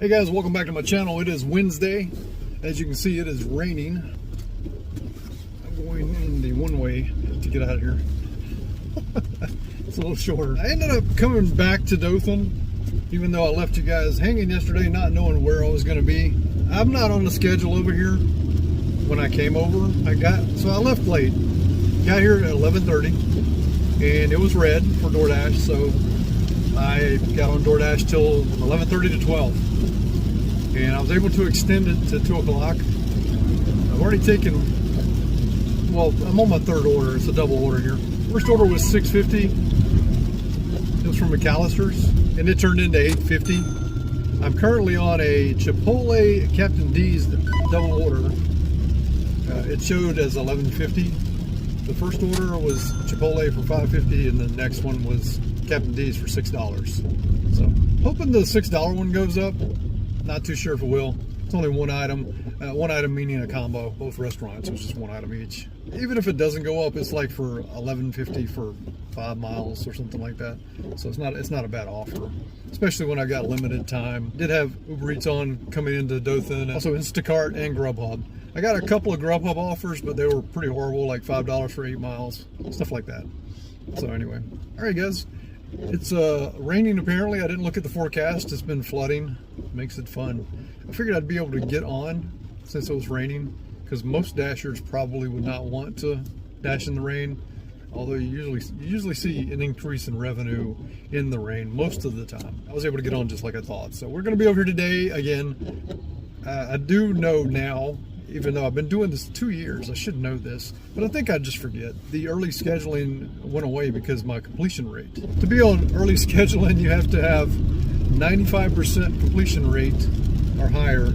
Hey guys, welcome back to my channel. It is Wednesday. As you can see, it is raining. I'm going in the one way to get out of here. It's a little shorter. I ended up coming back to Dothan, even though I left you guys hanging yesterday, not knowing where I was going to be. I'm not on the schedule over here. When I came over, I left late. Got here at 11:30, and it was red for DoorDash, so I got on DoorDash till 11:30 to 12. And I was able to extend it to 2 o'clock. I've already taken, well, I'm on my third order. It's a double order here. First order was $6.50. It was from McAllister's, and it turned into $8.50. I'm currently on a Chipotle Captain D's double order. It showed as $11.50. The first order was Chipotle for $5.50, and the next one was Captain D's for $6. So, hoping the $6 one goes up. Not too sure if it will. It's only one item. One item meaning a combo. Both restaurants, it was just one item each. Even if it doesn't go up, it's like for $11.50 for 5 miles or something like that. So it's not a bad offer, especially when I got limited time. Did have Uber Eats on coming into Dothan, also Instacart and Grubhub. I got a couple of Grubhub offers, but they were pretty horrible, like $5 for 8 miles, stuff like that. So anyway, all right guys. It's raining apparently. I didn't look at the forecast. It's been flooding. Makes it fun. I figured I'd be able to get on since it was raining, because most dashers probably would not want to dash in the rain, although you usually see an increase in revenue in the rain most of the time. I was able to get on just like I thought. So we're going to be over here today again. I do know now, even though I've been doing this 2 years, I should know this, but I think I just forget. The early scheduling went away because my completion rate. To be on early scheduling, you have to have 95% completion rate or higher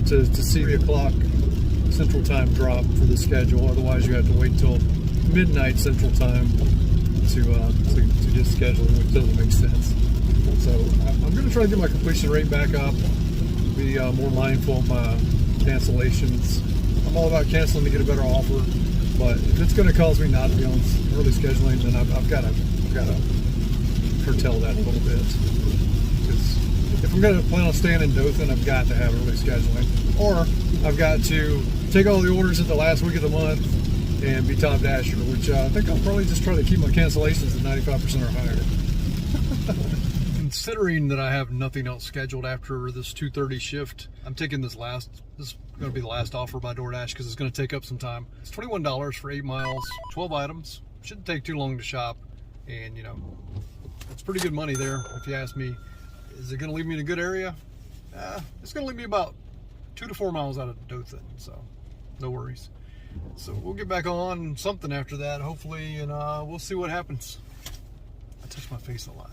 to see 3 o'clock Central Time drop for the schedule. Otherwise, you have to wait till midnight Central Time to get scheduled, which doesn't make sense. So I'm going to try to get my completion rate back up, be more mindful of my cancellations. I'm all about canceling to get a better offer, but if it's going to cause me not to be on early scheduling, then I've got to curtail that a little bit. Because if I'm going to plan on staying in Dothan, I've got to have early scheduling, or I've got to take all the orders at the last week of the month and be top dasher, which I think I'll probably just try to keep my cancellations at 95% or higher. Considering that I have nothing else scheduled after this 2:30 shift, I'm taking this is going to be the last offer by DoorDash because it's going to take up some time. It's $21 for 8 miles, 12 items. Shouldn't take too long to shop, and it's pretty good money there if you ask me. Is it going to leave me in a good area? It's going to leave me about 2 to 4 miles out of Dothan, so no worries. So we'll get back on something after that, hopefully, and we'll see what happens. I touch my face a lot.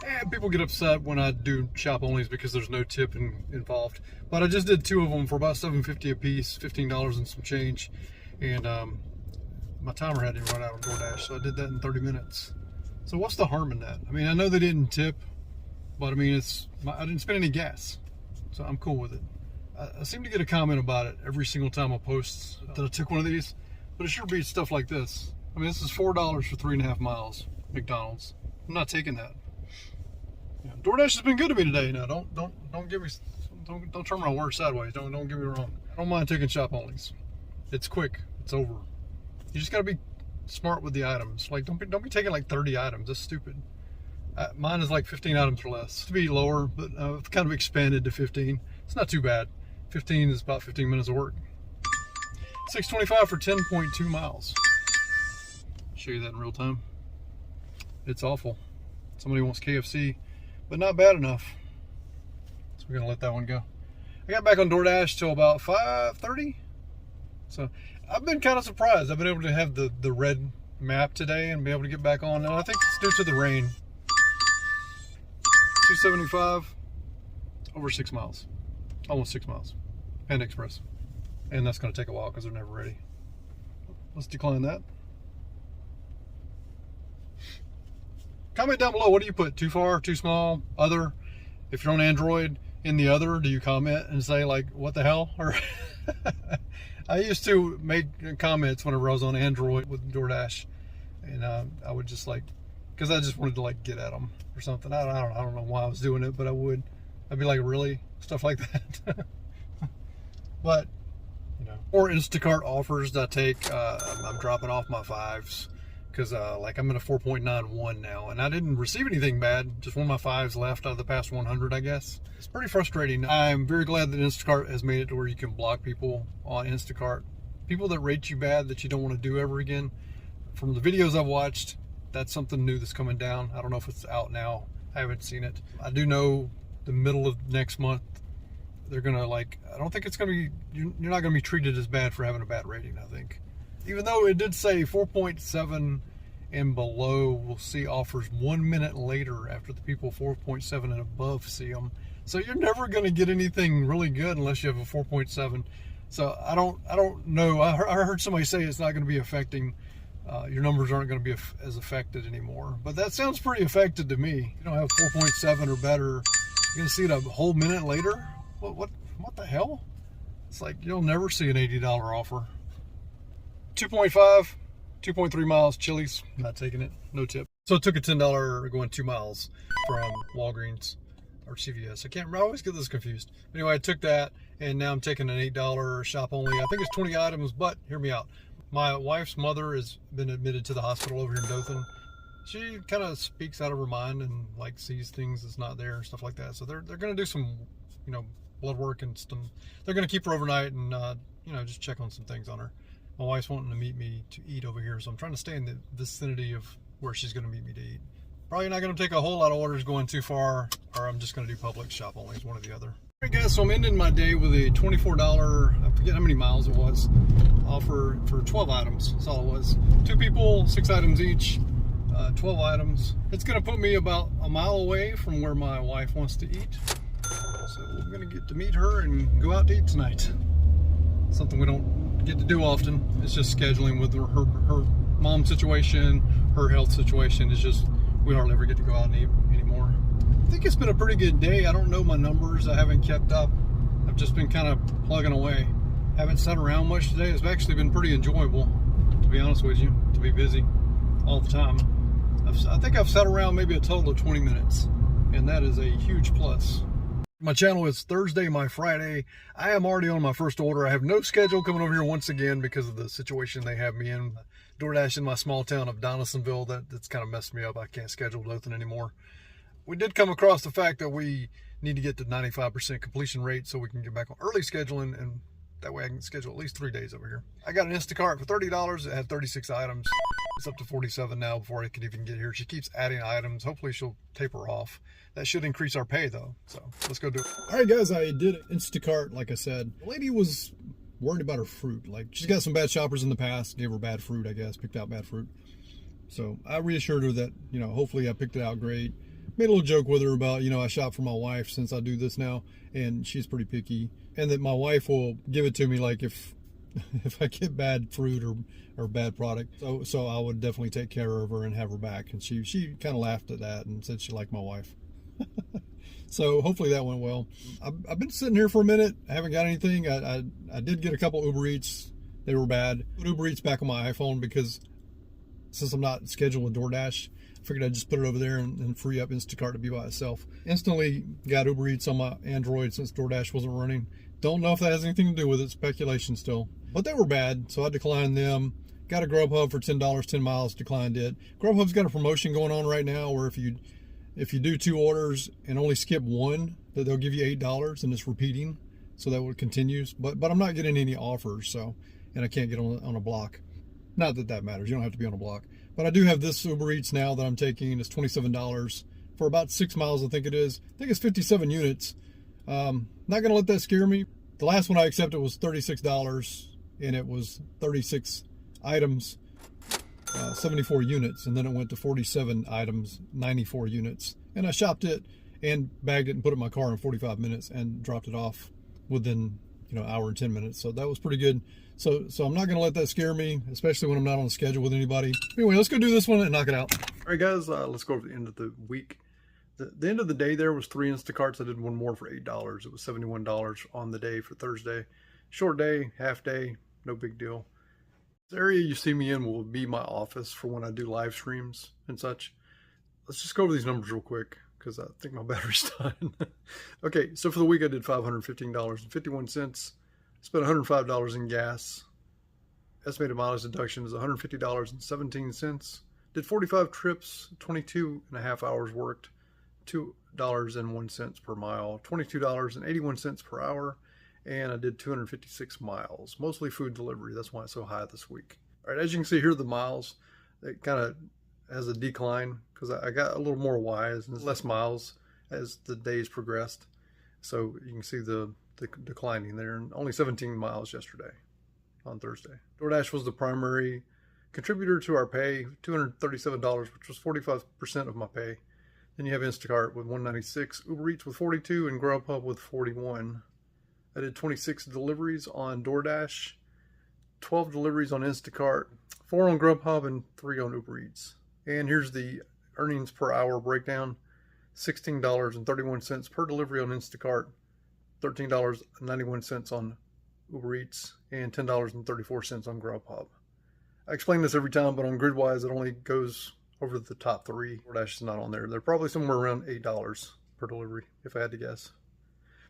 And people get upset when I do shop onlys because there's no tip involved. But I just did 2 of them for about $7.50 a piece, $15 and some change. And my timer had to run out on DoorDash, so I did that in 30 minutes. So what's the harm in that? I mean, I know they didn't tip, but I mean, I didn't spend any gas, so I'm cool with it. I seem to get a comment about it every single time I post that I took one of these, but it sure beats stuff like this. I mean, this is $4 for 3.5 miles, McDonald's. I'm not taking that. DoorDash has been good to me today. Now, don't turn my words sideways. Don't get me wrong. I don't mind taking shop onlys. It's quick. It's over. You just gotta be smart with the items. Like, don't be taking like 30 items. That's stupid. Mine is like 15 items or less. To be lower, but I've kind of expanded to 15. It's not too bad. 15 is about 15 minutes of work. $6.25 for 10.2 miles. Show you that in real time. It's awful. Somebody wants KFC. But not bad enough. So we're gonna let that one go. I got back on DoorDash till about 5:30. So I've been kind of surprised. I've been able to have the red map today and be able to get back on. And I think it's due to the rain. 275 over 6 miles. Almost 6 miles. Panda Express. And that's gonna take a while because they're never ready. Let's decline that. Comment down below, what do you put? Too far, too small, other? If you're on Android, in the other, do you comment and say like, what the hell? Or I used to make comments whenever I was on Android with DoorDash, and I would just like, because I just wanted to like get at them or something. I don't know why I was doing it, but I would. I'd be like, really? Stuff like that. But, you know, or Instacart offers that I take. I'm dropping off my 5s because like I'm in a 4.91 now, and I didn't receive anything bad. Just one of my 5s left out of the past 100, I guess. It's pretty frustrating. I'm very glad that Instacart has made it to where you can block people on Instacart. People that rate you bad that you don't want to do ever again. From the videos I've watched, that's something new that's coming down. I don't know if it's out now. I haven't seen it. I do know the middle of next month, they're gonna like, I don't think it's gonna be, you're not gonna be treated as bad for having a bad rating, I think. Even though it did say 4.7 and below will see offers 1 minute later after the people 4.7 and above see them. So you're never gonna get anything really good unless you have a 4.7. So I don't know. I heard somebody say it's not gonna be affecting, your numbers aren't gonna be as affected anymore. But that sounds pretty affected to me. You don't have 4.7 or better, you're gonna see it a whole minute later? What the hell? It's like you'll never see an $80 offer. 2.5, 2.3 miles, Chili's, not taking it, no tip. So it took a $10 going 2 miles from Walgreens or CVS. I always get this confused. Anyway, I took that, and now I'm taking an $8 shop only. I think it's 20 items, but hear me out. My wife's mother has been admitted to the hospital over here in Dothan. She kind of speaks out of her mind and like sees things that's not there and stuff like that. So they're going to do some, you know, blood work and stuff. They're going to keep her overnight and, you know, just check on some things on her. My wife's wanting to meet me to eat over here, so I'm trying to stay in the vicinity of where she's going to meet me to eat. Probably not going to take a whole lot of orders going too far, or I'm just going to do Publix shop only, is one or the other. All right, guys, so I'm ending my day with a $24, I forget how many miles it was, offer for 12 items. That's all it was. 2 people, 6 items each, 12 items. It's going to put me about a mile away from where my wife wants to eat. So we're going to get to meet her and go out to eat tonight. Something we don't get to do often. It's just scheduling with her mom situation, her health situation. It's just, we hardly ever get to go out and eat anymore. I think it's been a pretty good day. I don't know my numbers. I haven't kept up. I've just been kind of plugging away. Haven't sat around much today. It's actually been pretty enjoyable, to be honest with you, to be busy all the time. I think I've sat around maybe a total of 20 minutes, and that is a huge plus. My channel is Thursday, my Friday. I am already on my first order. I have no schedule coming over here once again because of the situation they have me in. DoorDash in my small town of Donaldsonville, that's kind of messed me up. I can't schedule Dothan anymore. We did come across the fact that we need to get to 95% completion rate so we can get back on early scheduling, and that way I can schedule at least 3 days over here. I got an Instacart for $30. It had 36 items. It's up to 47 now before I can even get here. She keeps adding items. Hopefully she'll taper off. That should increase our pay though. So let's go do it. All right, guys, I did Instacart, like I said. The lady was worried about her fruit. Like, she's got some bad shoppers in the past, gave her bad fruit, I guess, picked out bad fruit. So I reassured her that, you know, hopefully I picked it out great. Made a little joke with her about, you know, I shop for my wife since I do this now, and she's pretty picky. And that my wife will give it to me, like, if I get bad fruit or bad product. So I would definitely take care of her and have her back. And she kind of laughed at that and said she liked my wife. So hopefully that went well. I've been sitting here for a minute. I haven't got anything. I did get a couple Uber Eats. They were bad. Put Uber Eats back on my iPhone because since I'm not scheduled with DoorDash, I figured I'd just put it over there and free up Instacart to be by itself. Instantly got Uber Eats on my Android since DoorDash wasn't running. Don't know if that has anything to do with it. Speculation still. But they were bad, so I declined them. Got a Grubhub for $10, 10 miles, declined it. Grubhub's got a promotion going on right now where if you do 2 orders and only skip 1, that they'll give you $8 and it's repeating. So that would continues. But I'm not getting any offers, so, and I can't get on a block. Not that matters. You don't have to be on a block. But I do have this Uber Eats now that I'm taking. It's $27 for about 6 miles, I think it is. I think it's 57 units. Not going to let that scare me. The last one I accepted was $36, and it was 36 items, 74 units, and then it went to 47 items, 94 units. And I shopped it and bagged it and put it in my car in 45 minutes and dropped it off within, you know, an hour and 10 minutes. So that was pretty good. So I'm not going to let that scare me, especially when I'm not on schedule with anybody. Anyway, let's go do this one and knock it out. All right, guys, let's go over the end of the week. The end of the day there was 3 Instacarts. I did one more for $8. It was $71 on the day for Thursday. Short day, half day, no big deal. The area you see me in will be my office for when I do live streams and such. Let's just go over these numbers real quick. because I think my battery's done. Okay, so for the week I did $515.51. Spent $105 in gas. Estimated mileage deduction is $150.17. Did 45 trips, 22 and a half hours worked, $2.01 per mile, $22.81 per hour, and I did 256 miles, mostly food delivery. That's why it's so high this week. All right, as you can see here, the miles, it kind of has a decline because I got a little more wise and less miles as the days progressed. So you can see the declining there, and only 17 miles yesterday on Thursday. DoorDash was the primary contributor to our pay, $237, which was 45% of my pay. Then you have Instacart with $196, Uber Eats with $42, and Grubhub with $41. I did 26 deliveries on DoorDash, 12 deliveries on Instacart, 4 on Grubhub, and 3 on Uber Eats. And here's the earnings per hour breakdown. $16.31 per delivery on Instacart, $13.91 on Uber Eats, and $10.34 on Grubhub. I explain this every time, but on Gridwise it only goes over the top 3. DoorDash is not on there. They're probably somewhere around $8 per delivery, if I had to guess.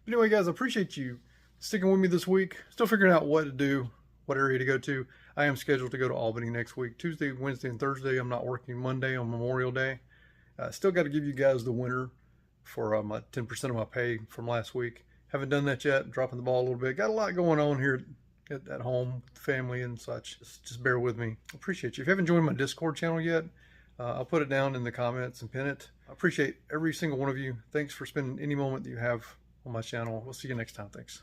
But anyway, guys, I appreciate you sticking with me this week. Still figuring out what to do, what area to go to. I am scheduled to go to Albany next week. Tuesday, Wednesday, and Thursday. I'm not working Monday on Memorial Day. Still got to give you guys the winner for my 10% of my pay from last week. Haven't done that yet. Dropping the ball a little bit. Got a lot going on here at home, with family and such. Just bear with me. Appreciate you. If you haven't joined my Discord channel yet, I'll put it down in the comments and pin it. I appreciate every single one of you. Thanks for spending any moment that you have on my channel. We'll see you next time. Thanks.